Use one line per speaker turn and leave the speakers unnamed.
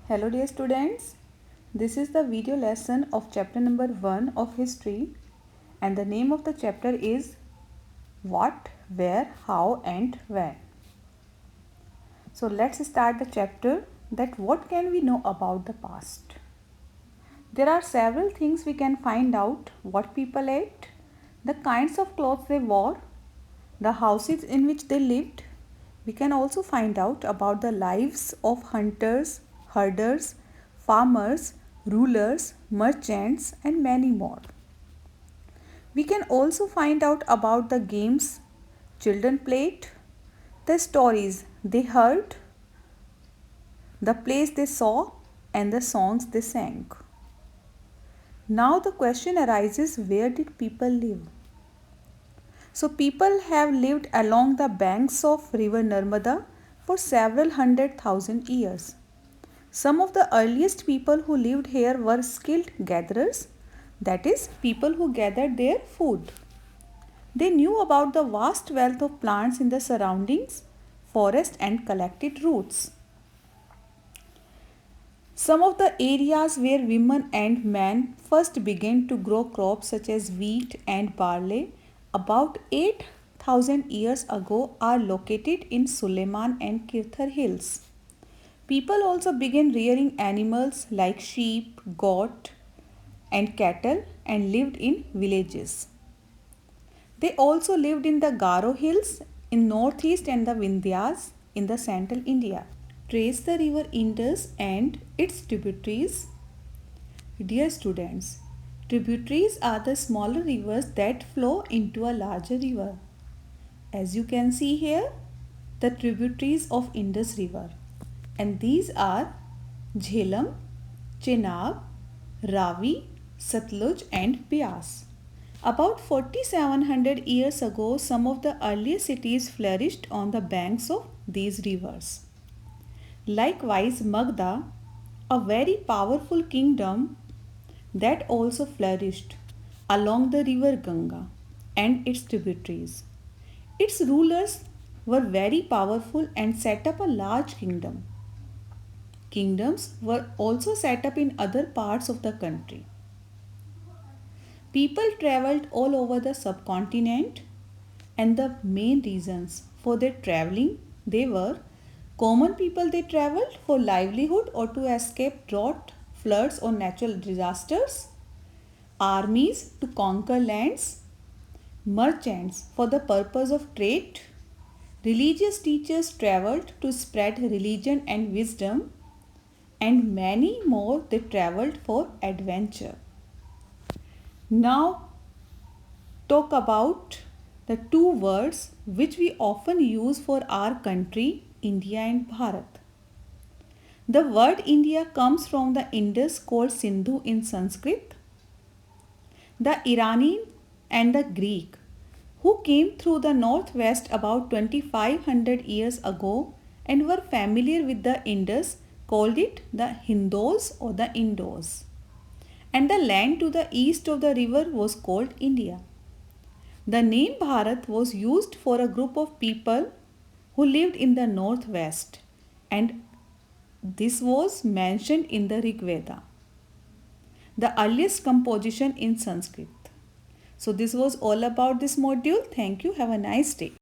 Hello dear students, this is the video lesson of chapter number 1 of history and the name of the chapter is What, Where, How and When. So let's start the chapter that what can we know about the past. There are several things we can find out: what people ate, the kinds of clothes they wore, the houses in which they lived. We can also find out about the lives of hunters, herders, farmers, rulers, merchants, and many more. We can also find out about the games children played, the stories they heard, the plays they saw, and the songs they sang. Now the question arises, where did people live? So people have lived along the banks of river Narmada for several 100,000 years. Some of the earliest people who lived here were skilled gatherers, that is, people who gathered their food. They knew about the vast wealth of plants in the surroundings, forest and collected roots. Some of the areas where women and men first began to grow crops such as wheat and barley about 8,000 years ago are located in Suleiman and Kirthar hills. People also began rearing animals like sheep, goat, and cattle and lived in villages. They also lived in the Garo hills in northeast and the Vindhyas in the central India. Trace the river Indus and its tributaries. Dear students, tributaries are the smaller rivers that flow into a larger river. As you can see here, the tributaries of Indus River, and these are Jhelum, Chenab, Ravi, Satluj and Beas. About 4700 years ago, some of the earliest cities flourished on the banks of these rivers. Likewise, Magda, a very powerful kingdom that also flourished along the river Ganga and its tributaries. Its rulers were very powerful and set up a large kingdom. Kingdoms were also set up in other parts of the country. People traveled all over the subcontinent, and the main reasons for their traveling they were common people. They traveled for livelihood or to escape drought, floods or natural disasters, armies to conquer lands, merchants for the purpose of trade, religious teachers traveled to spread religion and wisdom, and many more they traveled for adventure. Now talk about the two words which we often use for our country, India and Bharat. The word India comes from the Indus called Sindhu in Sanskrit. The Iranian and the Greek who came through the northwest about 2500 years ago and were familiar with the Indus called it the Hindos or the Indos. And the land to the east of the river was called India. The name Bharat was used for a group of people who lived in the northwest, and this was mentioned in the Rig Veda, the earliest composition in Sanskrit. So this was all about this module. Thank you. Have a nice day.